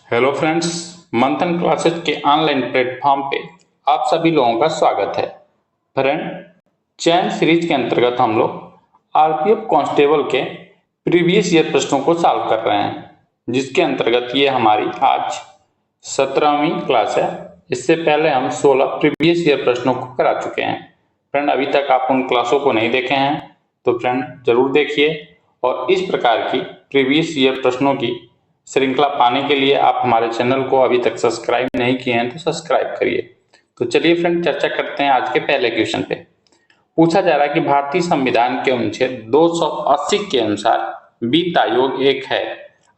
Hello friends, मंथन classes के online platform पे आप सभी लोगों का स्वागत है। फ्रेंड, चैन सीरीज के अंतर्गत हम लोग आरपीएफ कांस्टेबल के प्रीवियस ईयर प्रश्नों को सॉल्व कर रहे हैं, जिसके अंतर्गत ये हमारी आज 17वीं क्लास है। इससे पहले हम 16 प्रीवियस ईयर प्रश्नों को करा चुके हैं। फ्रेंड, अभी तक आप उन क्लासों को नहीं देखे हैं तो फ्रेंड जरूर देखिए, और इस प्रकार की प्रीवियस ईयर प्रश्नों की श्रृंखला पाने के लिए आप हमारे चैनल को अभी तक सब्सक्राइब नहीं किए हैं तो सब्सक्राइब करिए। तो चलिए फ्रेंड, चर्चा करते हैं आज के पहले क्वेश्चन पे। पूछा जा रहा है कि भारतीय संविधान के अनुच्छेद 280 के अनुसार वित्त आयोग एक है।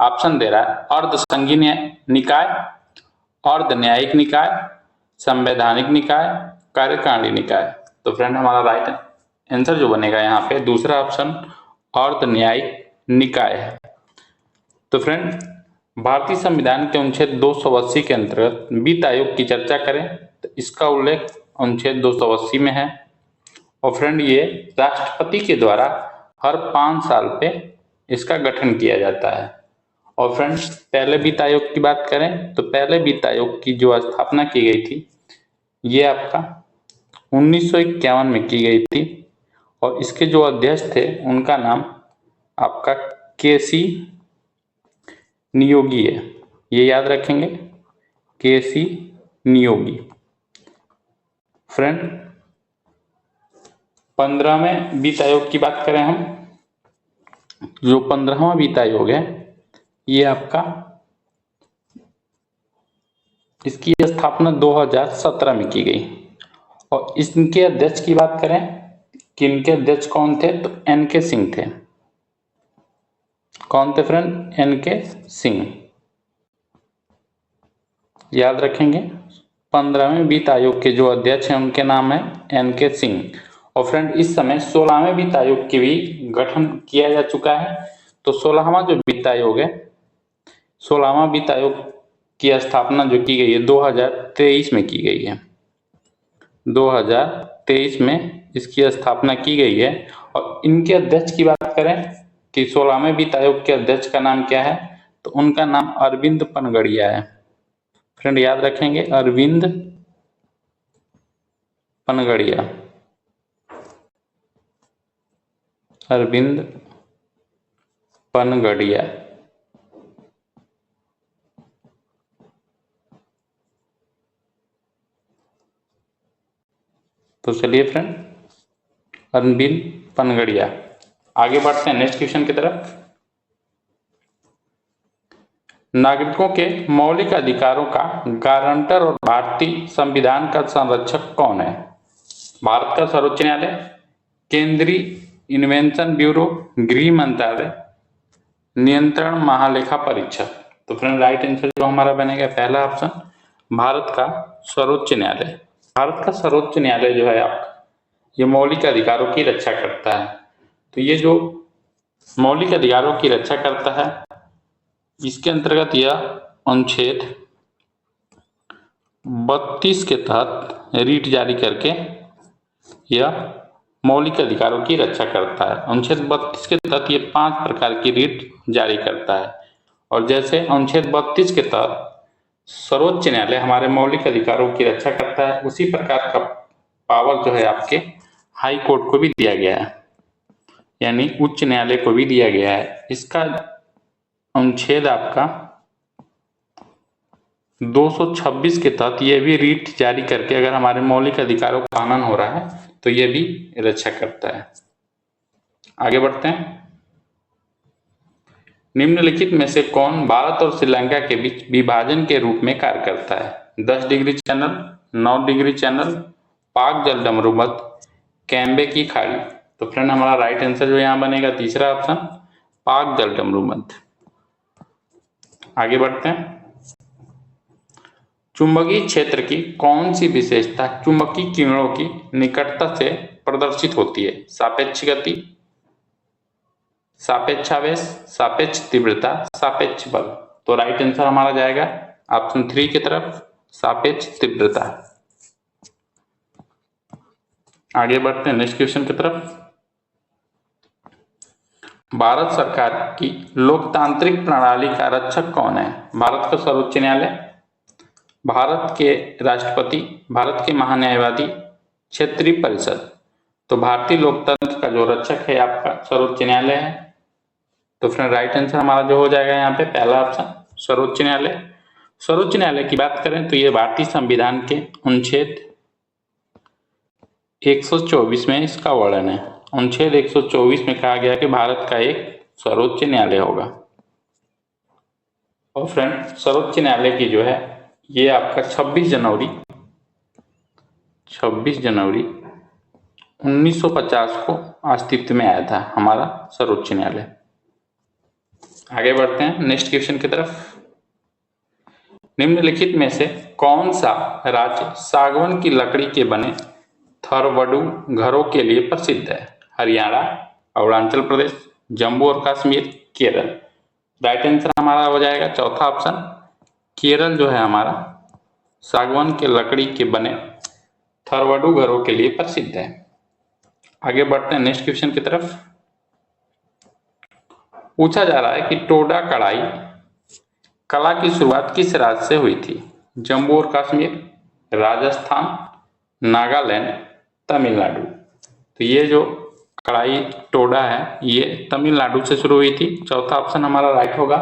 ऑप्शन दे रहा है अर्ध संघीय निकाय, अर्ध न्यायिक निकाय, संवैधानिक निकाय, कार्यकारिणी निकाय। तो फ्रेंड हमारा राइट आंसर जो बनेगा यहाँ पे दूसरा ऑप्शन अर्ध न्यायिक निकाय है। तो फ्रेंड, भारतीय संविधान के अनुच्छेद 280 के अंतर्गत वित्त आयोग की चर्चा करें तो इसका उल्लेख अनुच्छेद 280 में है। और फ्रेंड, ये राष्ट्रपति के द्वारा हर 5 साल पे इसका गठन किया जाता है। और फ्रेंड, पहले वित्त आयोग की बात करें तो पहले वित्त आयोग की जो स्थापना की गई थी ये आपका 1951 में की गई थी, और इसके जो अध्यक्ष थे उनका नाम आपका केसी नियोगी है। ये याद रखेंगे, केसी नियोगी। फ्रेंड, 15वें वित्त आयोग की बात करें हम, जो 15वां वित्त आयोग है ये आपका इसकी स्थापना 2017 में की गई। और इनके अध्यक्ष की बात करें कि इनके अध्यक्ष कौन थे तो एनके सिंह थे। कौन थे फ्रेंड? एनके सिंह। याद रखेंगे, 15वें वित्त आयोग के जो अध्यक्ष हैं उनके नाम है एनके सिंह। और फ्रेंड, इस समय 16वें वित्त आयोग की भी गठन किया जा चुका है। तो 16वां जो वित्त आयोग है, 16वां वित्त आयोग की स्थापना जो की गई है 2023 में की गई है। 2023 में इसकी स्थापना की गई है। और इनके अध्यक्ष की बात करें कि 16वें वित्त आयोग के अध्यक्ष का नाम क्या है तो उनका नाम अरविंद पनगड़िया है। फ्रेंड याद रखेंगे, अरविंद पनगड़िया। अरविंद पनगड़िया। तो चलिए फ्रेंड, अरविंद पनगड़िया। आगे बढ़ते हैं नेक्स्ट क्वेश्चन की तरफ। नागरिकों के मौलिक अधिकारों का गारंटर और भारतीय संविधान का संरक्षक कौन है? भारत का सर्वोच्च न्यायालय, केंद्रीय इन्वेंशन ब्यूरो, गृह मंत्रालय, नियंत्रण महालेखा परीक्षक। तो फ्रेंड राइट आंसर जो हमारा बनेगा पहला ऑप्शन भारत का सर्वोच्च न्यायालय। भारत का सर्वोच्च न्यायालय जो है आपका ये मौलिक अधिकारों की रक्षा करता है। तो ये जो मौलिक अधिकारों की रक्षा करता है इसके अंतर्गत यह अनुच्छेद 32 के तहत रीट जारी करके यह मौलिक अधिकारों की रक्षा करता है। अनुच्छेद 32 के तहत ये 5 प्रकार की रीट जारी करता है। और जैसे अनुच्छेद 32 के तहत सर्वोच्च न्यायालय हमारे मौलिक अधिकारों की रक्षा करता है, उसी प्रकार का पावर जो है आपके हाई कोर्ट को भी दिया गया है, यानी उच्च न्यायालय को भी दिया गया है। इसका अनुच्छेद आपका 226 के तहत यह भी रीट जारी करके अगर हमारे मौलिक अधिकारों का हनन हो रहा है तो यह भी रक्षा करता है। आगे बढ़ते हैं। निम्नलिखित में से कौन भारत और श्रीलंका के बीच विभाजन के रूप में कार्य करता है? 10 डिग्री चैनल, 9 डिग्री चैनल, पाक जल डमरूमत, कैम्बे की खाड़ी। तो फ्रेंड हमारा राइट आंसर जो यहाँ बनेगा तीसरा ऑप्शन पाक जल डमरूमत। आगे बढ़ते हैं। चुंबकीय क्षेत्र की कौन सी विशेषता चुंबकीय किरणों की निकटता से प्रदर्शित होती है? सापेक्ष गति, सापेक्षावेश, सापेक्ष तीव्रता, सापेक्ष बल। तो राइट आंसर हमारा जाएगा ऑप्शन 3 की तरफ, सापेक्ष तीव्रता। आगे बढ़ते हैं नेक्स्ट क्वेश्चन की तरफ। भारत सरकार की लोकतांत्रिक प्रणाली का रक्षक कौन है? भारत का सर्वोच्च न्यायालय, भारत के राष्ट्रपति, भारत के महान्यायवादी, क्षेत्रीय परिषद। तो भारतीय लोकतंत्र का जो रक्षक है आपका सर्वोच्च न्यायालय है। तो फ्रेंड राइट आंसर हमारा जो हो जाएगा यहाँ पे पहला ऑप्शन सर्वोच्च न्यायालय। सर्वोच्च न्यायालय की बात करें तो ये भारतीय संविधान के अनुच्छेद 124 में इसका वर्णन है। अनुच्छेद 124 में कहा गया कि भारत का एक सर्वोच्च न्यायालय होगा। और फ्रेंड सर्वोच्च न्यायालय की जो है ये आपका 26 जनवरी 1950 को अस्तित्व में आया था हमारा सर्वोच्च न्यायालय। आगे बढ़ते हैं नेक्स्ट क्वेश्चन की तरफ। निम्नलिखित में से कौन सा राज्य सागवान की लकड़ी के बने थरवडू घरों के लिए प्रसिद्ध है? हरियाणा, अरुणाचल प्रदेश, जम्मू और कश्मीर, केरल। राइट आंसर हमारा हो जाएगा चौथा ऑप्शन केरल जो है हमारा सागवान के लकड़ी के बने थरवडू घरों के लिए प्रसिद्ध है। आगे बढ़ते हैं नेक्स्ट क्वेश्चन की तरफ। पूछा जा रहा है कि टोडा कढ़ाई कला की शुरुआत किस राज्य से हुई थी? जम्मू और कश्मीर, राजस्थान, नागालैंड, तमिलनाडु। तो ये जो कढ़ाई टोडा है ये तमिलनाडु से शुरू हुई थी। चौथा ऑप्शन हमारा राइट होगा।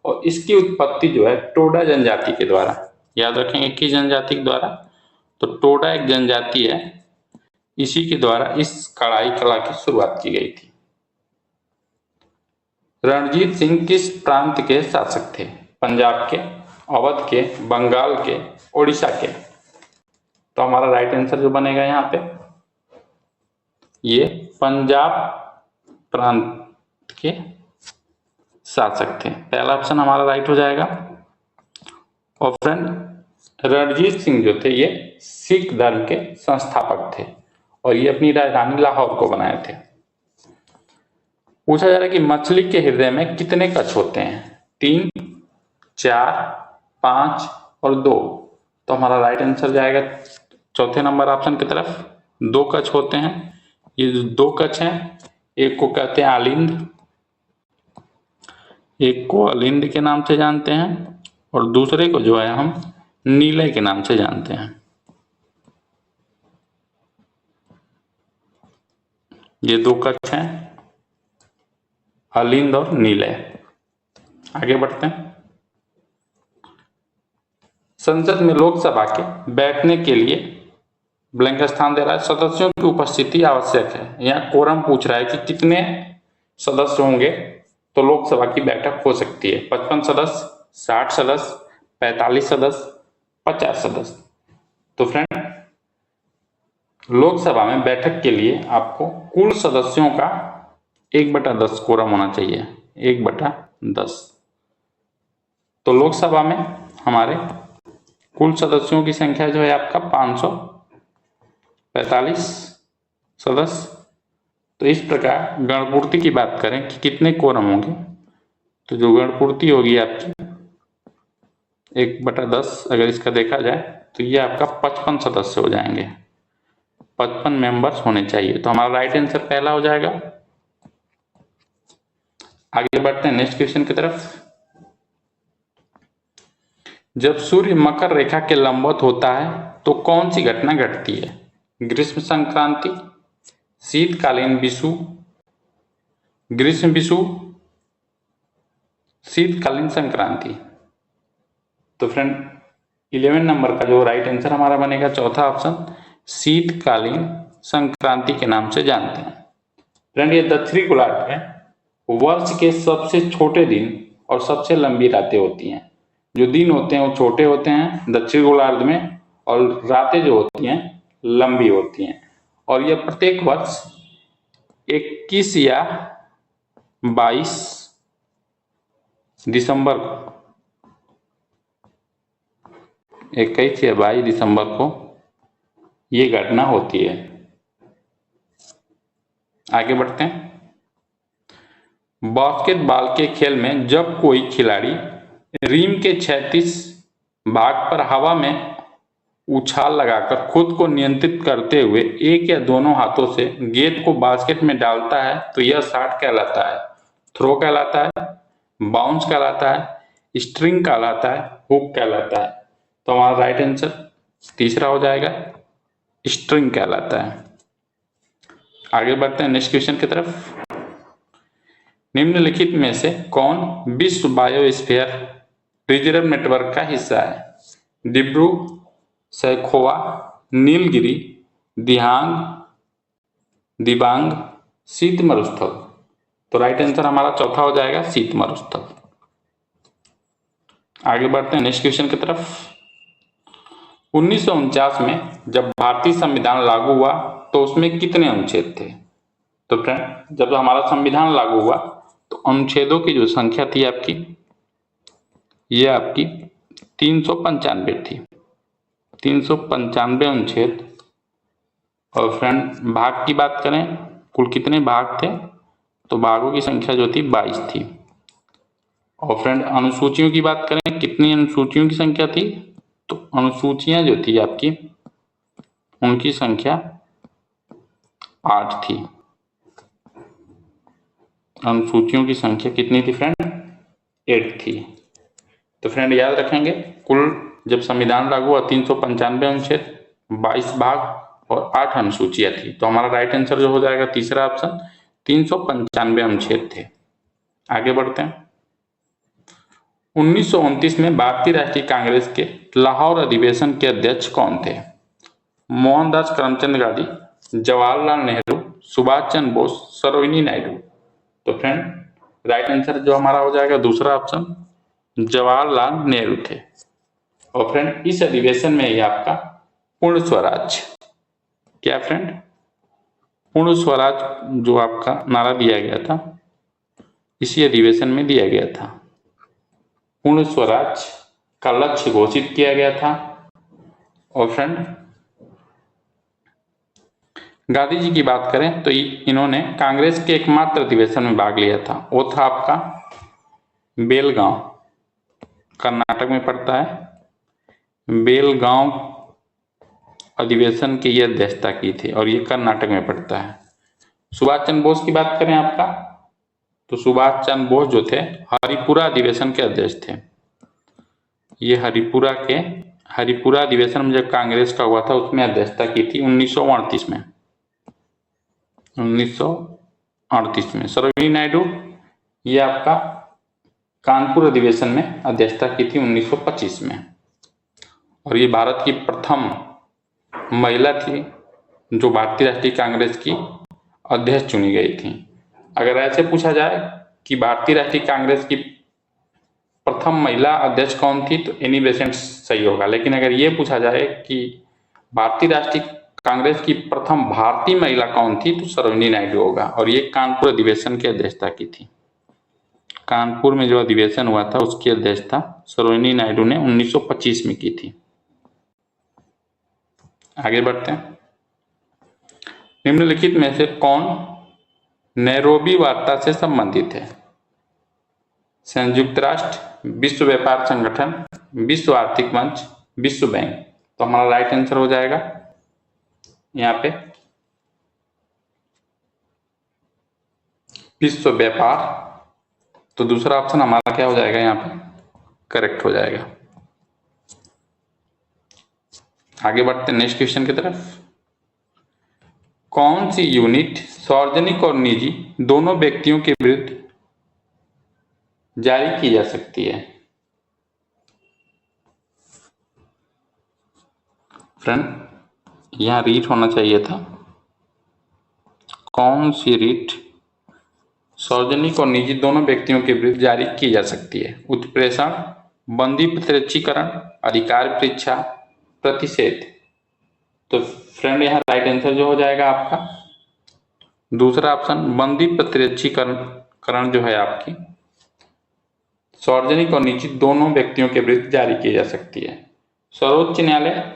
और इसकी उत्पत्ति जो है टोडा जनजाति के द्वारा, याद रखेंगे किस जनजाति के द्वारा? तो टोडा एक जनजाति है, इसी के द्वारा इस कढ़ाई कला की शुरुआत की गई थी। रणजीत सिंह किस प्रांत के शासक थे? पंजाब के, अवध के, बंगाल के, ओडिशा के। तो हमारा राइट आंसर जो बनेगा यहाँ पे ये पंजाब प्रांत के शासक थे। पहला ऑप्शन हमारा राइट हो जाएगा। और फ्रेंड रणजीत सिंह जो थे ये सिख धर्म के संस्थापक थे और ये अपनी राजधानी लाहौर को बनाए थे। पूछा जा रहा है कि मछली के हृदय में कितने कच्छ होते हैं? 3, 4, 5 और 2। तो हमारा राइट आंसर जाएगा चौथे नंबर ऑप्शन की तरफ। 2 कच्छ होते हैं। ये 2 कच्छ हैं, एक को कहते हैं आलिंद, एक को अलिंद के नाम से जानते हैं और दूसरे को जो है हम नीलय के नाम से जानते हैं। ये 2 कच्छ हैं, अलिंद और नीलय। आगे बढ़ते हैं। संसद में लोकसभा के बैठने के लिए ब्लैंक स्थान दे रहा है। सदस्यों की उपस्थिति आवश्यक है। यहाँ कोरम पूछ रहा है कि कितने सदस्य होंगे तो लोकसभा की बैठक हो सकती है। 55 सदस्य, 60 सदस्य, 45 सदस्य, 50 सदस्य। तो फ्रेंड लोकसभा में बैठक के लिए आपको कुल सदस्यों का 1/10 कोरम होना चाहिए, 1/10। तो लोकसभा में हमारे कुल सदस्यों की संख्या जो है आपका 545 सदस्य। तो इस प्रकार गणपूर्ति की बात करें कि कितने कोरम होंगे तो जो गणपूर्ति होगी आपकी 1/10 अगर इसका देखा जाए तो ये आपका 55 सदस्य हो जाएंगे। 55 मेंबर्स होने चाहिए। तो हमारा राइट आंसर पहला हो जाएगा। आगे बढ़ते हैं नेक्स्ट क्वेश्चन की तरफ। जब सूर्य मकर रेखा के लंबवत होता है तो कौन सी घटना घटती है? ग्रीष्म संक्रांति, शीतकालीन विषुव, ग्रीष्म विषुव, शीतकालीन संक्रांति। तो फ्रेंड 11 नंबर का जो राइट आंसर हमारा बनेगा चौथा ऑप्शन शीतकालीन संक्रांति के नाम से जानते हैं। फ्रेंड ये दक्षिणी गोलार्ध में वर्ष के सबसे छोटे दिन और सबसे लंबी रातें होती हैं। जो दिन होते हैं वो छोटे होते हैं दक्षिण गोलार्ध में और रातें जो होती हैं लंबी होती हैं। और यह प्रत्येक वर्ष 21 या 22 दिसंबर को 21 या 22 दिसंबर को ये घटना होती है। आगे बढ़ते हैं। बास्केटबॉल के खेल में जब कोई खिलाड़ी रिम के क्षैतिज भाग पर हवा में उछाल लगाकर खुद को नियंत्रित करते हुए एक या दोनों हाथों से गेंद को बास्केट में डालता है तो यह शॉट कहलाता है। थ्रो कहलाता है, बाउंस कहलाता है, स्ट्रिंग कहलाता है, हुक कहलाता है। तो हमारा राइट आंसर तीसरा हो जाएगा, स्ट्रिंग कहलाता है। आगे बढ़ते हैं नेक्स्ट क्वेश्चन की तरफ। निम्नलिखित में से कौन विश्व बायोस्फीयर रिजर्व नेटवर्क का हिस्सा है? डिब्रू सैखोवा, नीलगिरी, दिहांग, दिबांग, शीत मरुस्थल। तो राइट आंसर हमारा चौथा हो जाएगा शीत मरुस्थल। आगे बढ़ते हैं नेक्स्ट क्वेश्चन की तरफ। 1949 में जब भारतीय संविधान लागू हुआ तो उसमें कितने अनुच्छेद थे? तो फ्रेंड, जब हमारा संविधान लागू हुआ तो अनुच्छेदों की जो संख्या थी आपकी, ये आपकी 395 थी, 395 अनुच्छेद। और फ्रेंड, भाग की बात करें, कुल कितने भाग थे? तो भागों की संख्या जो थी 22 थी। और फ्रेंड, अनुसूचियों की बात करें, कितनी अनुसूचियों की संख्या थी? तो अनुसूचियां जो थी आपकी, उनकी संख्या 8 थी। अनुसूचियों की संख्या कितनी थी फ्रेंड? 8 थी। तो फ्रेंड याद रखेंगे, कुल जब संविधान लागू हुआ 395 अनुच्छेद, 22 भाग और 8 अनुसूचियां थी। तो हमारा राइट आंसर जो हो जाएगा तीसरा ऑप्शन, 395 अनुच्छेद थे। आगे बढ़ते हैं। 1929 में भारतीय राष्ट्रीय कांग्रेस के लाहौर अधिवेशन के अध्यक्ष कौन थे? मोहनदास करमचंद गांधी, जवाहरलाल नेहरू, सुभाष चंद्र बोस, सरोजिनी नायडू। तो फ्रेंड, राइट आंसर जो हमारा हो जाएगा दूसरा ऑप्शन, जवाहरलाल नेहरू थे। और फ्रेंड, इस अधिवेशन में ही आपका पूर्ण स्वराज, क्या फ्रेंड, पूर्ण स्वराज जो आपका नारा दिया गया था, इसी अधिवेशन में दिया गया था। पूर्ण स्वराज का लक्ष्य घोषित किया गया था। और फ्रेंड, गांधी जी की बात करें तो इन्होंने कांग्रेस के एकमात्र अधिवेशन में भाग लिया था, वो था आपका बेलगांव, कर्नाटक में पड़ता है। बेलगांव अधिवेशन की ये अध्यक्षता की थी और ये कर्नाटक में पड़ता है। सुभाष चंद्र बोस की बात करें आपका, तो सुभाष चंद्र बोस जो थे हरिपुरा अधिवेशन के अध्यक्ष थे। ये हरिपुरा अधिवेशन में जब कांग्रेस का हुआ था, उसमें अध्यक्षता की थी 1938 में। 1938 में सरोजिनी नायडू, ये आपका कानपुर अधिवेशन में अध्यक्षता की थी 1925 में। और ये भारत की प्रथम महिला थी जो भारतीय राष्ट्रीय कांग्रेस की अध्यक्ष चुनी गई थी। अगर ऐसे पूछा जाए कि भारतीय राष्ट्रीय कांग्रेस की प्रथम महिला अध्यक्ष कौन थी, तो एनी बेसेंट सही होगा। लेकिन अगर ये पूछा जाए कि भारतीय राष्ट्रीय कांग्रेस की प्रथम भारतीय महिला कौन थी, तो सरोजिनी नायडू होगा। और ये कानपुर अधिवेशन की अध्यक्षता की थी। कानपुर में जो अधिवेशन हुआ था उसकी अध्यक्षता सरोजिनी नायडू ने 1925 में की थी। आगे बढ़ते हैं। निम्नलिखित में से कौन नैरोबी वार्ता से संबंधित है? संयुक्त राष्ट्र, विश्व व्यापार संगठन, विश्व आर्थिक मंच, विश्व बैंक। तो हमारा राइट आंसर हो जाएगा यहाँ पे विश्व व्यापार। तो दूसरा ऑप्शन हमारा क्या हो जाएगा यहाँ पे, करेक्ट हो जाएगा। आगे बढ़ते हैं नेक्स्ट क्वेश्चन की तरफ। कौन सी यूनिट सार्वजनिक और निजी दोनों व्यक्तियों के विरुद्ध जारी की जा सकती है? फ्रेंड, यहाँ रीट होना चाहिए था। कौन सी रीट सार्वजनिक और निजी दोनों व्यक्तियों के विरुद्ध जारी की जा सकती है? उत्प्रेषण, बंदी प्रत्यक्षीकरण, अधिकार परीक्षा, प्रतिषेध। तो फ्रेंड, यहाँ राइट आंसर जो हो जाएगा आपका दूसरा ऑप्शन, बंदी प्रत्यक्षीकरण जो है आपकी सार्वजनिक और निजी दोनों व्यक्तियों के विरुद्ध जारी की जा सकती है। सर्वोच्च न्यायालय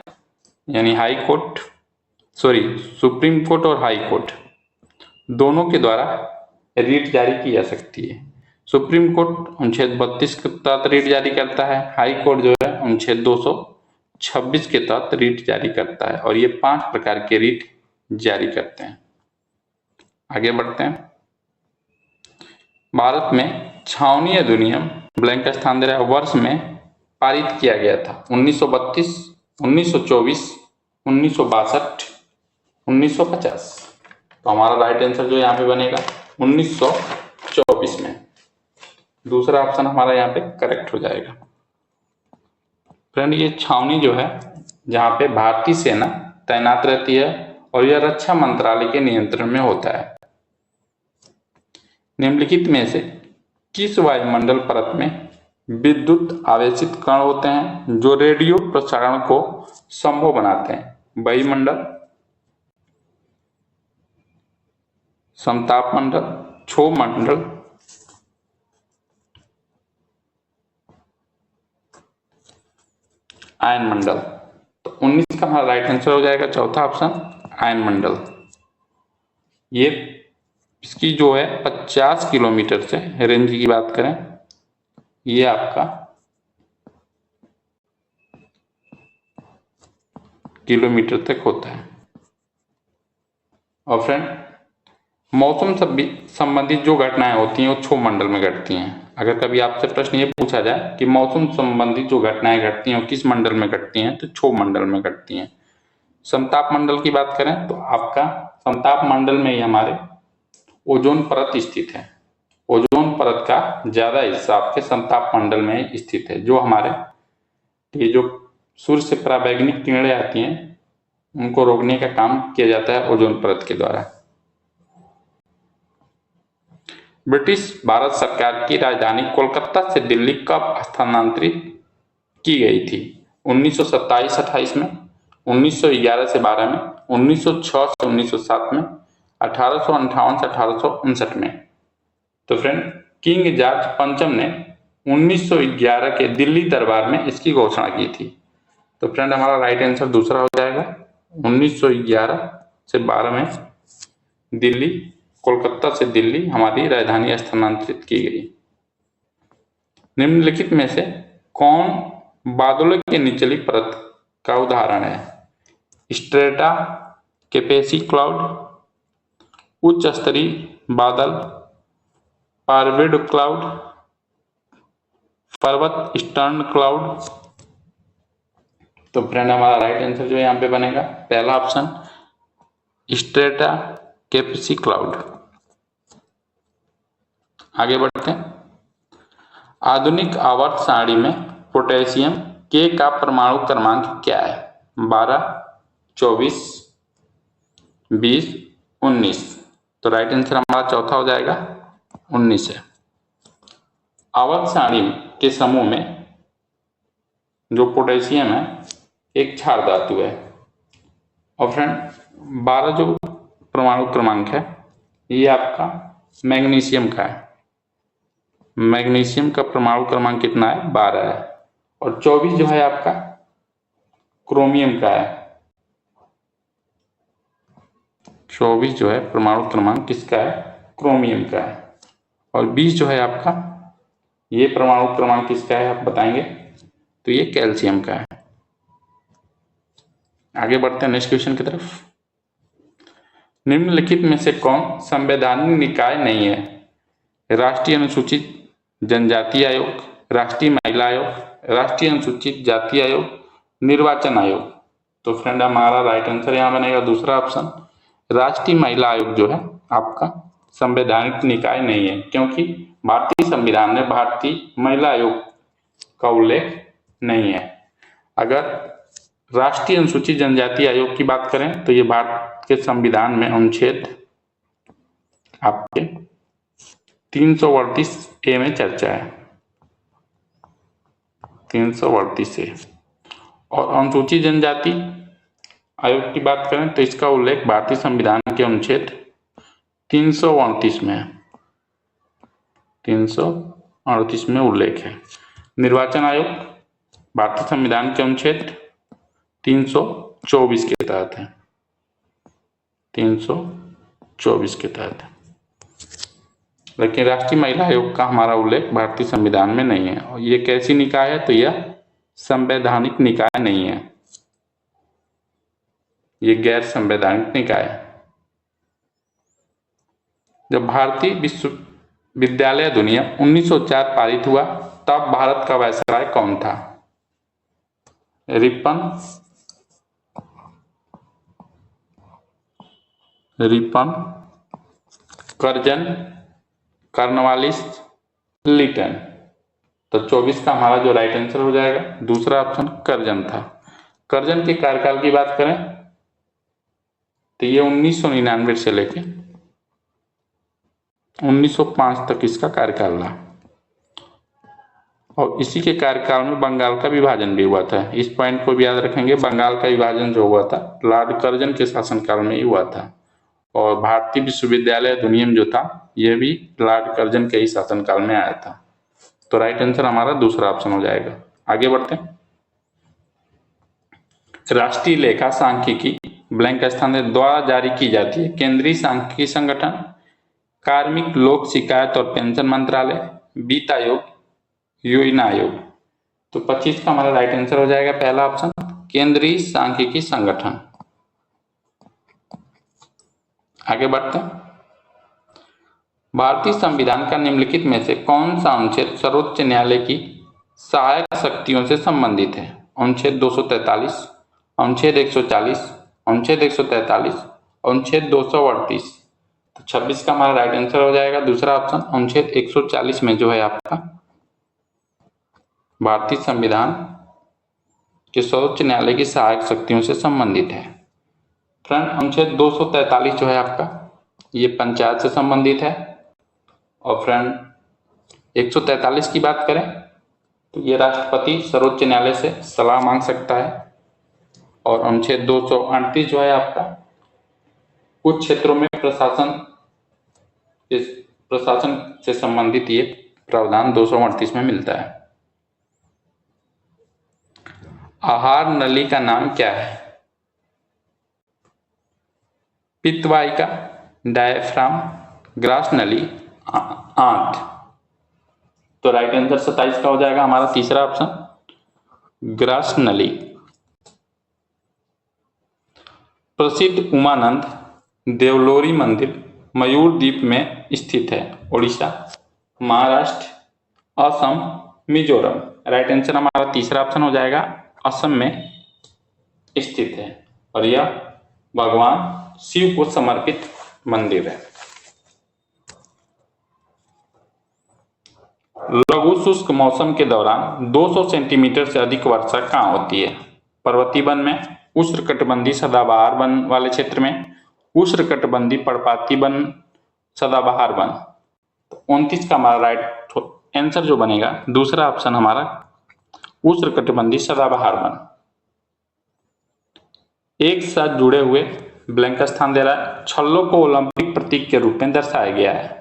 यानी हाई कोर्ट, सुप्रीम कोर्ट और हाई कोर्ट दोनों के द्वारा रीट जारी की जा सकती है। सुप्रीम कोर्ट अनुच्छेद 32 के तहत रीट जारी करता है, हाई कोर्ट जो है अनुच्छेद 226 के तहत रीट जारी करता है। और ये 5 प्रकार के रीट जारी करते हैं। आगे बढ़ते हैं। भारत में छावनी अधिनियम ब्लैंक स्थान दे रहा है वर्ष में पारित किया गया था? 1932, 1924, 1962, 1950। तो हमारा राइट आंसर जो यहाँ पे बनेगा 1924 में। दूसरा ऑप्शन हमारा यहाँ पे करेक्ट हो जाएगा। फ्रेंड, ये छावनी जो है जहाँ पे भारतीय सेना तैनात रहती है और यह रक्षा मंत्रालय के नियंत्रण में होता है। निम्नलिखित में से किस वायुमंडल परत में विद्युत आवेशित कण होते हैं जो रेडियो प्रसारण को संभव बनाते हैं? वायुमंडल, समताप मंडल, क्षोभ मंडल, आयन मंडल। तो 19 का हमारा राइट आंसर हो जाएगा चौथा ऑप्शन, आयन मंडल। ये इसकी जो है 50 किलोमीटर से रेंज की बात करें, ये आपका किलोमीटर तक होता है। और फ्रेंड, मौसम संबंधित जो घटनाएं होती हैं वो क्षोभ मंडल में घटती हैं। अगर कभी आपसे प्रश्न ये पूछा जाए कि मौसम संबंधित जो घटनाएं घटती हैं वो किस मंडल में घटती हैं, तो क्षोभ मंडल में घटती हैं। समताप मंडल की बात करें तो आपका समताप मंडल में ही हमारे ओजोन परत स्थित है। ओजोन परत का ज्यादा हिस्सा आपके समताप मंडल में स्थित है, जो हमारे ये जो सूर्य से पराबैंगनी किरणें आती हैं उनको रोकने का काम किया जाता है ओजोन परत के द्वारा। ब्रिटिश भारत सरकार की राजधानी कोलकाता से दिल्ली कब स्थानांतरित की गई थी? 1927-28 में, 1911 से 12 में, 1906 से 1907 में, 1858 से 1859 में। तो फ्रेंड, किंग जॉर्ज पंचम ने 1911 के दिल्ली दरबार में इसकी घोषणा की थी। तो फ्रेंड, हमारा राइट आंसर दूसरा हो जाएगा। 1911 से 12 में दिल्ली, कोलकाता से दिल्ली हमारी राजधानी स्थानांतरित की गई। निम्नलिखित में से कौन बादलों की निचली परत का उदाहरण है? स्ट्रेटा कैपेसी क्लाउड, उच्च स्तरीय बादल, पार्वेड क्लाउड, पर्वत स्टर्न क्लाउड। तो फ्रेंड, हमारा राइट आंसर जो यहाँ पे बनेगा पहला ऑप्शन, स्ट्रेटा कैपेसी क्लाउड। आगे बढ़ते हैं। आधुनिक आवर्त सारणी में पोटेशियम के का परमाणु क्रमांक क्या है? 12, 24, 20, 19। तो राइट आंसर हमारा चौथा हो जाएगा 19 है। आवर्त सारणी के समूह में जो पोटेशियम है एक क्षार धातु है। और फ्रेंड, 12 जो परमाणु क्रमांक है ये आपका मैग्नीशियम का है। मैग्नीशियम का परमाणु क्रमांक कितना है? 12 है। और 24 जो है आपका क्रोमियम का है। 24 जो है परमाणु क्रमांक किसका है? क्रोमियम का है। और 20 जो है आपका, ये परमाणु क्रमांक किसका है आप बताएंगे? तो ये कैल्शियम का है। आगे बढ़ते हैं नेक्स्ट क्वेश्चन की तरफ। निम्नलिखित में से कौन संवैधानिक निकाय नहीं है? राष्ट्रीय अनुसूचित जनजाति आयोग, राष्ट्रीय महिला आयोग, राष्ट्रीय अनुसूचित जाति आयोग, निर्वाचन आयोग। तो फ्रेंड, हमारा राइट आंसर यहाँ बनेगा दूसरा ऑप्शन, राष्ट्रीय महिला आयोग जो है आपका संवैधानिक निकाय नहीं है, क्योंकि भारतीय संविधान में भारतीय महिला आयोग का उल्लेख नहीं है। अगर राष्ट्रीय अनुसूचित जनजाति आयोग की बात करें तो ये भारत के संविधान में अनुच्छेद आपके 338A में चर्चा है, 338A। और अनुसूचित जनजाति आयोग की बात करें तो इसका उल्लेख भारतीय संविधान के अनुच्छेद 338 में है, 338 में उल्लेख है। निर्वाचन आयोग भारतीय संविधान के अनुच्छेद 324 के तहत है, 324 के तहत है। लेकिन राष्ट्रीय महिला आयोग का हमारा उल्लेख भारतीय संविधान में नहीं है। और ये कैसी निकाय है? तो यह संवैधानिक निकाय नहीं है, ये गैर संवैधानिक निकाय है। जब भारतीय विद्यालय अधिनियम 1904 पारित हुआ तब भारत का वायसराय कौन था? Ripon, Curzon, Cornwallis, Lytton. तो 24 का हमारा जो राइट आंसर हो जाएगा दूसरा ऑप्शन कर्जन था। कर्जन के कार्यकाल की बात करें तो ये 1999 से लेके 1905 तक इसका कार्यकाल रहा और इसी के कार्यकाल में बंगाल का विभाजन भी हुआ था। इस पॉइंट को भी याद रखेंगे, बंगाल का विभाजन जो हुआ था लॉर्ड कर्जन के शासनकाल में ही हुआ था और भारतीय विश्वविद्यालय अधिनियम जो था यह भी लॉर्ड कर्जन के ही शासनकाल में आया था। तो राइट आंसर हमारा दूसरा ऑप्शन हो जाएगा। आगे बढ़ते हैं। राष्ट्रीय लेखा सांख्यिकी ब्लैंक स्थान द्वारा जारी की जाती है। केंद्रीय सांख्यिकी संगठन, कार्मिक लोक शिकायत और पेंशन मंत्रालय, वित्त आयोग, योजना आयोग। तो 25 का हमारा राइट आंसर हो जाएगा पहला ऑप्शन केंद्रीय सांख्यिकी संगठन। आगे बढ़ते हैं। भारतीय संविधान का निम्नलिखित में से कौन सा अनुच्छेद सर्वोच्च न्यायालय की सहायक शक्तियों से संबंधित है? अनुच्छेद 243, अनुच्छेद 140, अनुच्छेद 143, अनुच्छेद 238। तो 26 का हमारा राइट आंसर हो जाएगा दूसरा ऑप्शन अनुच्छेद 140 में जो है आपका भारतीय संविधान के सर्वोच्च न्यायालय की सहायक शक्तियों से संबंधित है। फ्रेंड अनुच्छेद 243 जो है आपका ये पंचायत से संबंधित है और फ्रेंड 143 की बात करें तो ये राष्ट्रपति सर्वोच्च न्यायालय से सलाह मांग सकता है और अनुच्छेद 238 जो है आपका कुछ क्षेत्रों में प्रशासन से संबंधित ये प्रावधान 238 में मिलता है। आहार नली का नाम क्या है? पित्तवाहिका, डायफ्राम, ग्रास नली, आंत। तो राइट आंसर 27 का हो जाएगा हमारा तीसरा ऑप्शन ग्रास नली। प्रसिद्ध उमानंद देवलोरी मंदिर मयूर द्वीप में स्थित है। उड़ीसा, महाराष्ट्र, असम, मिजोरम। राइट आंसर हमारा तीसरा ऑप्शन हो जाएगा असम में स्थित है और यह भगवान शिव को समर्पित मंदिर है। लघु शुष्क मौसम के दौरान 200 सेंटीमीटर से अधिक वर्षा कहाँ होती है? पर्वतीय वन में, उष्णकटिबंधीय सदाबहार वन वाले क्षेत्र में, उष्णकटिबंधीय पर्णपाती वन, सदाबहार वन। तो 29 का हमारा राइट आंसर जो बनेगा दूसरा ऑप्शन हमारा उष्णकटिबंधीय सदाबहार वन। एक साथ जुड़े हुए ब्लैंक स्थान दे रहा है। छल्लों को ओलंपिक प्रतीक के रूप में दर्शाया गया है।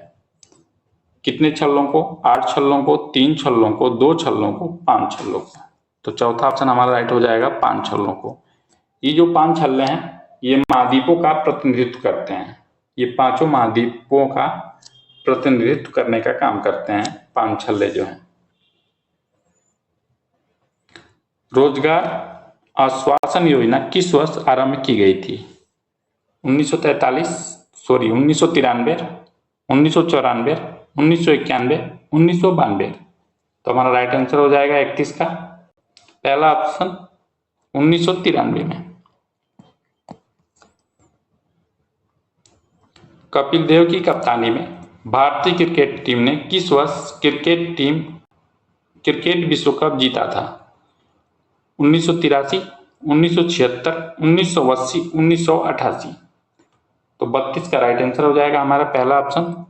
कितने छल्लों को? 8 छल्लों को, 3 छल्लों को, 2 छल्लों को, 5 छल्लों को। तो चौथा ऑप्शन हमारा राइट हो जाएगा 5 छल्लों को। ये जो 5 छल्ले हैं ये महाद्वीपों का प्रतिनिधित्व करते हैं। ये पांचों महाद्वीपों का प्रतिनिधित्व करने का काम करते हैं 5 छल्ले जो हैं। रोजगार आश्वासन योजना किस वर्ष आरंभ की गई थी? 1993, 1993, 1994, 1991, 1992। तो हमारा राइट आंसर हो जाएगा 31 का पहला ऑप्शन 1993 में। कपिल देव की कप्तानी में भारतीय क्रिकेट टीम ने किस वर्ष क्रिकेट विश्व कप जीता था? 1983, 1976, 1980, 1988। तो 32 का राइट आंसर हो जाएगा हमारा पहला ऑप्शन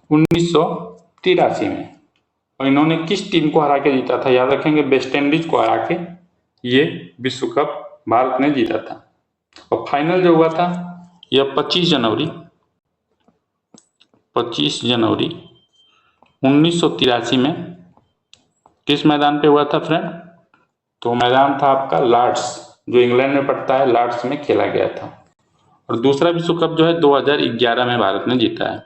1983 में। और इन्होंने किस टीम को हरा के जीता था? याद रखेंगे वेस्ट इंडीज को हरा के ये विश्व कप भारत ने जीता था। और फाइनल जो हुआ था यह 25 जनवरी 1983 में किस मैदान पे हुआ था फ्रेंड? तो मैदान था आपका लॉर्ड्स जो इंग्लैंड में पड़ता है, लॉर्ड्स में खेला गया था। और दूसरा विश्व कप जो है 2011 में भारत ने जीता है।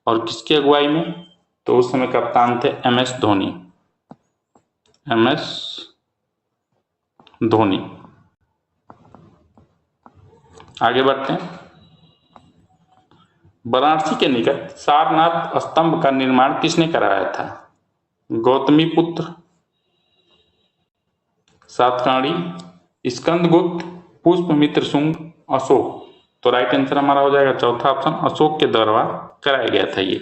और किसकी अगुवाई में? तो उस समय कप्तान थे MS धोनी। आगे बढ़ते हैं। वाराणसी के निकट सारनाथ स्तंभ का निर्माण किसने कराया था? गौतमी पुत्र, सातकर्णी, स्कंदगुप्त, पुष्पमित्र शुंग, अशोक। तो राइट आंसर हमारा हो जाएगा चौथा ऑप्शन, अशोक के द्वारा कराया गया था ये।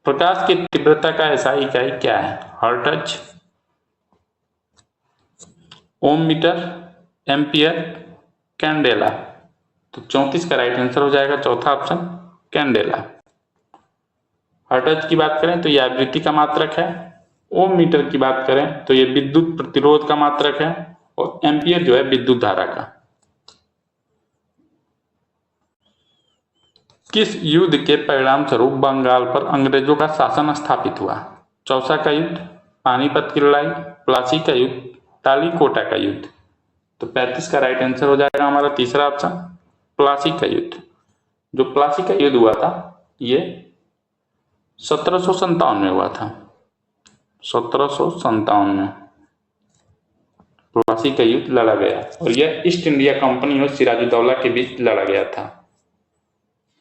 प्रकाश की तीव्रता का एसआई इकाई क्या है? हर्ट्ज, ओम मीटर, एम्पियर, कैंडेला। तो 34 का राइट आंसर हो जाएगा चौथा ऑप्शन, कैंडेला। हर्ट्ज की बात करें तो यह आवृत्ति का मात्रक है, ओम मीटर की बात करें तो यह विद्युत प्रतिरोध का मात्रक है, और एम्पियर जो है विद्युत धारा का। किस युद्ध के परिणाम स्वरूप बंगाल पर अंग्रेजों का शासन स्थापित हुआ? चौसा का युद्ध, पानीपत की लड़ाई, प्लासी का युद्ध, तालीकोटा का युद्ध। तो 35 का राइट आंसर हो जाएगा हमारा तीसरा ऑप्शन, प्लासी का युद्ध। जो प्लासी का युद्ध हुआ था ये 1757 में हुआ था, 1757 में प्लासी का युद्ध लड़ा गया, और यह ईस्ट इंडिया कंपनी और सिराजुद्दौला के बीच लड़ा गया था।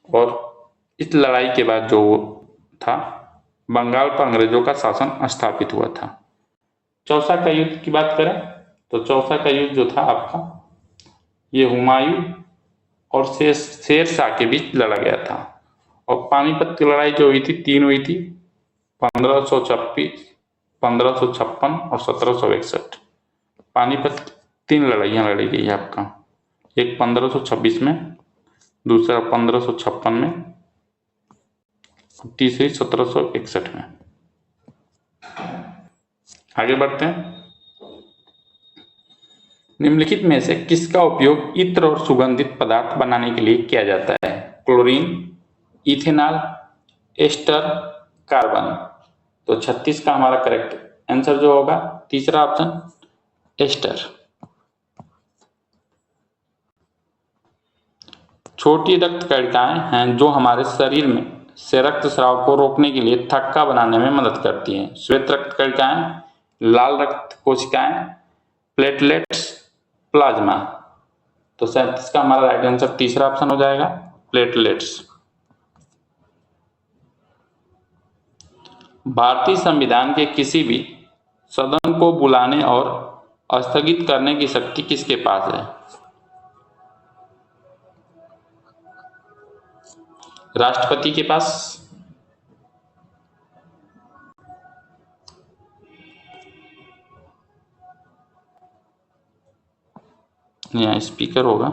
और इस लड़ाई के बाद जो था बंगाल पर अंग्रेजों का शासन स्थापित हुआ था। चौसा का युद्ध की बात करें तो चौसा का युद्ध जो था आपका ये हुमायूं और शेर शाह के बीच लड़ा गया था। और पानीपत की लड़ाई जो हुई थी, तीन हुई थी, 1526, 1556 और 1761। पानीपत 3 लड़ाइयाँ लड़ी गई है आपका, एक 1526 में, दूसरा 1556 में, तीसरी 1761 में। आगे बढ़ते हैं। निम्नलिखित में से किसका उपयोग इत्र और सुगंधित पदार्थ बनाने के लिए किया जाता है? Chlorine, ethanol, ester, carbon. तो 36 का हमारा करेक्ट आंसर जो होगा तीसरा ऑप्शन, एस्टर। छोटी रक्त कणिकाएं हैं जो हमारे शरीर में से रक्त स्राव को रोकने के लिए थक्का बनाने में मदद करती हैं। श्वेत रक्त कणिकाएं, लाल रक्त कोशिकाएं, प्लेटलेट्स, प्लाज्मा। तो 37 का हमारा राइट आंसर तीसरा ऑप्शन हो जाएगा, प्लेटलेट्स। भारतीय संविधान के किसी भी सदन को बुलाने और स्थगित करने की शक्ति किसके पास है? राष्ट्रपति के पास, या स्पीकर होगा,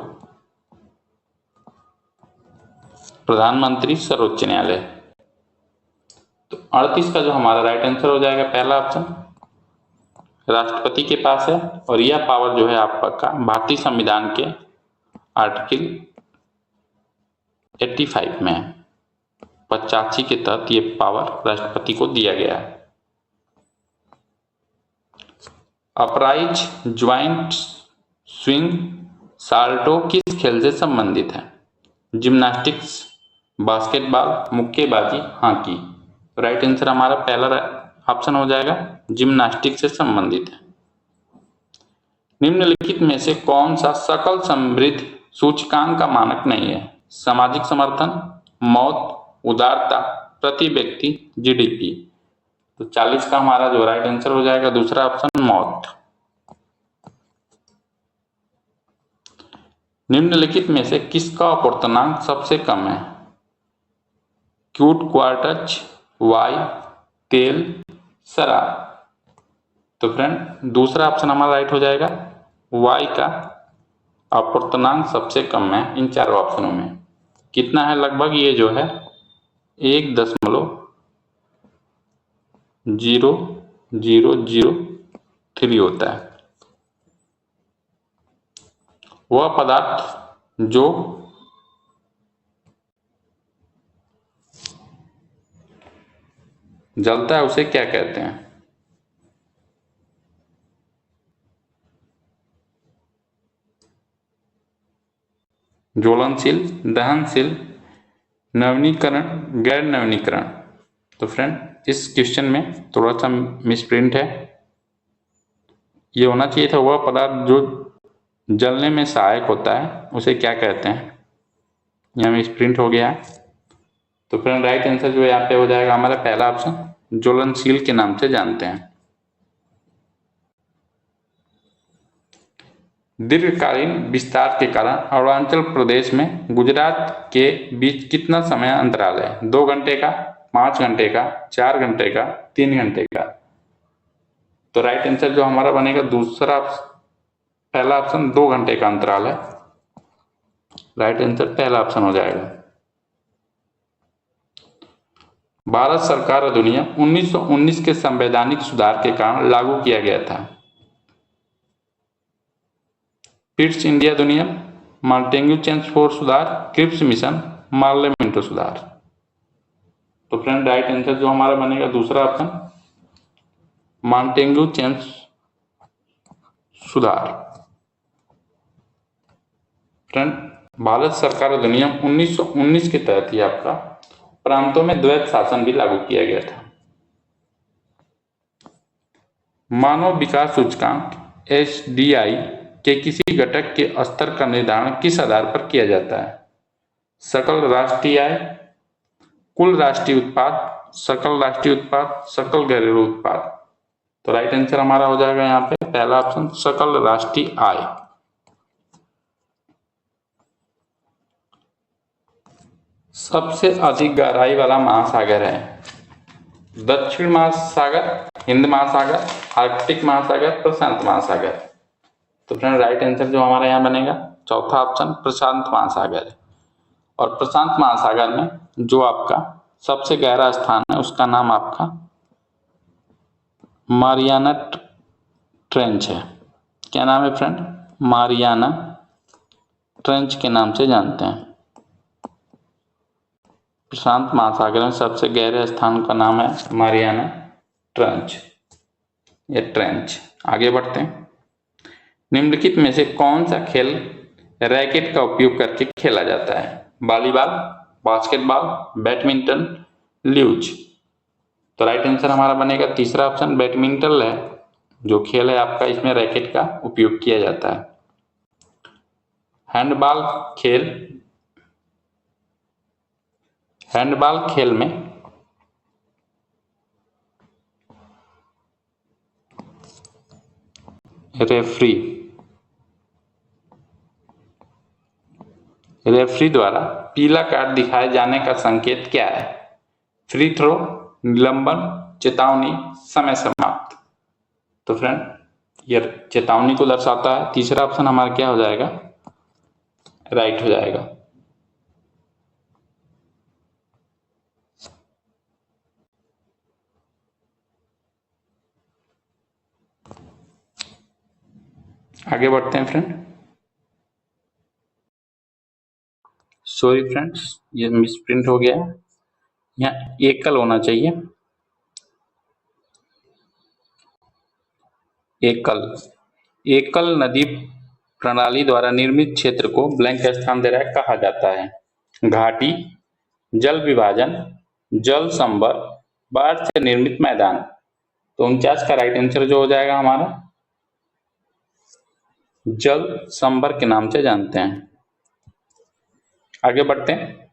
प्रधानमंत्री, सर्वोच्च न्यायालय। तो 38 का जो हमारा राइट आंसर हो जाएगा पहला ऑप्शन, राष्ट्रपति के पास है। और यह पावर जो है आपका भारतीय संविधान के आर्टिकल 85 में है, 85 के तहत ये पावर राष्ट्रपति को दिया गया है। अपराइज, ज्वाइंट, स्विंग, साल्टो किस खेल से संबंधित है? जिम्नास्टिक्स, बास्केटबॉल, मुक्केबाजी, हॉकी। राइट आंसर हमारा पहला ऑप्शन हो जाएगा, जिम्नास्टिक्स से संबंधित है। निम्नलिखित में से कौन सा सकल समृद्धि सूचकांक का मानक नहीं है? सामाजिक समर्थन, मौत, उदारता, प्रति व्यक्ति, जीडीपी। तो 40 का हमारा जो राइट आंसर हो जाएगा दूसरा ऑप्शन, मौत। निम्नलिखित में से किसका अपूर्णांक सबसे कम है? क्यूट क्वार्टज, वाई, तेल, शराब। तो फ्रेंड दूसरा ऑप्शन हमारा राइट हो जाएगा, वाई का अपूर्णांक सबसे कम है इन चारों ऑप्शनों में। कितना है? लगभग ये जो है 1.0003 होता है। वह पदार्थ जो जलता है उसे क्या कहते हैं? ज्वलनशील, दहनशील, नवीनीकरण, गैर नवीनीकरण। तो फ्रेंड इस क्वेश्चन में थोड़ा सा मिसप्रिंट है, ये होना चाहिए था वह पदार्थ जो जलने में सहायक होता है उसे क्या कहते हैं? यहाँ में प्रिंट हो गया है। तो फ्रेंड राइट आंसर जो यहाँ पे हो जाएगा हमारा पहला ऑप्शन, ज्वलनशील के नाम से जानते हैं। दीर्घकालीन विस्तार के कारण अरुणाचल प्रदेश में गुजरात के बीच कितना समय अंतराल है? 2 घंटे का, 5 घंटे का, 4 घंटे का, 3 घंटे का। तो राइट आंसर जो हमारा बनेगा दूसरा, पहला ऑप्शन 2 घंटे का अंतराल है। राइट आंसर पहला ऑप्शन हो जाएगा। भारत सरकार अधिनियम 1919 के संवैधानिक सुधार के कारण लागू किया गया था। पिट्स इंडिया अधिनियम, मॉन्टेग्यू चेम्सफोर्ड सुधार, क्रिप्स मिशन, मार्ले मिंटो सुधार। तो फ्रेंड राइट आंसर जो हमारा बनेगा दूसरा ऑप्शन, मॉन्टेग्यू चेम्स सुधार। फ्रेंड भारत सरकार अधिनियम 1919 के तहत ही आपका प्रांतों में द्वैत शासन भी लागू किया गया था। मानव विकास सूचकांक SDI के किसी घटक के स्तर का निर्धारण किस आधार पर किया जाता है? सकल राष्ट्रीय आय, कुल राष्ट्रीय उत्पाद, सकल राष्ट्रीय उत्पाद, सकल घरेलू उत्पाद। तो राइट आंसर हमारा हो जाएगा यहाँ पे पहला ऑप्शन, सकल राष्ट्रीय आय। सबसे अधिक गहराई वाला महासागर है? दक्षिण महासागर, हिंद महासागर, आर्कटिक महासागर, प्रशांत महासागर। तो फ्रेंड राइट आंसर जो हमारा यहाँ बनेगा चौथा ऑप्शन, प्रशांत महासागर। और प्रशांत महासागर में जो आपका सबसे गहरा स्थान है उसका नाम आपका मारियाना ट्रेंच है। क्या नाम है फ्रेंड? मारियाना ट्रेंच के नाम से जानते हैं। प्रशांत महासागर में सबसे गहरे स्थान का नाम है मारियाना ट्रेंच, ये ट्रेंच। आगे बढ़ते हैं। निम्नलिखित में से कौन सा खेल रैकेट का उपयोग करके खेला जाता है? Volleyball, basketball, badminton, ल्यूज। तो राइट आंसर हमारा बनेगा तीसरा ऑप्शन, बैडमिंटन है जो खेल है आपका, इसमें रैकेट का उपयोग किया जाता है। हैंडबॉल खेल में रेफरी द्वारा पीला कार्ड दिखाए जाने का संकेत क्या है? फ्री थ्रो, निलंबन, चेतावनी, समय समाप्त। तो फ्रेंड ये चेतावनी को दर्शाता है। तीसरा ऑप्शन हमारा क्या हो जाएगा? राइट हो जाएगा। आगे बढ़ते हैं फ्रेंड। सॉरी फ्रेंड्स, ये मिसप्रिंट हो गया है, यहाँ एकल होना चाहिए। एकल नदी प्रणाली द्वारा निर्मित क्षेत्र को ब्लैंक स्थान दे रहा है, कहा जाता है घाटी, जल विभाजन, जल संभर, बाढ़ से निर्मित मैदान। तो 49 का राइट आंसर जो हो जाएगा हमारा जल संभर के नाम से जानते हैं। आगे बढ़ते हैं।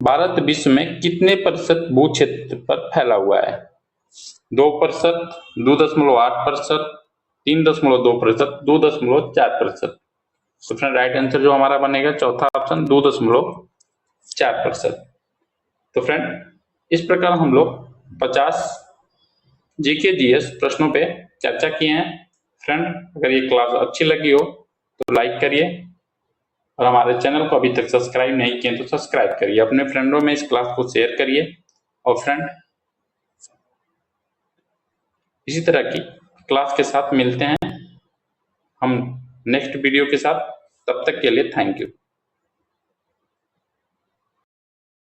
भारत विश्व में कितने प्रतिशत भू क्षेत्र पर फैला हुआ है? 2%, 2.8%, 3.2%, 2.4%। तो फ्रेंड राइट आंसर जो हमारा बनेगा चौथा ऑप्शन, 2.4%। तो फ्रेंड इस प्रकार हम लोग 50 जीके जीएस प्रश्नों पे चर्चा किए हैं। फ्रेंड अगर ये क्लास अच्छी लगी हो तो लाइक करिए, और हमारे चैनल को अभी तक सब्सक्राइब नहीं किए तो सब्सक्राइब करिए, अपने फ्रेंडों में इस क्लास को शेयर करिए। और फ्रेंड इसी तरह की क्लास के साथ मिलते हैं हम नेक्स्ट वीडियो के साथ। तब तक के लिए थैंक यू।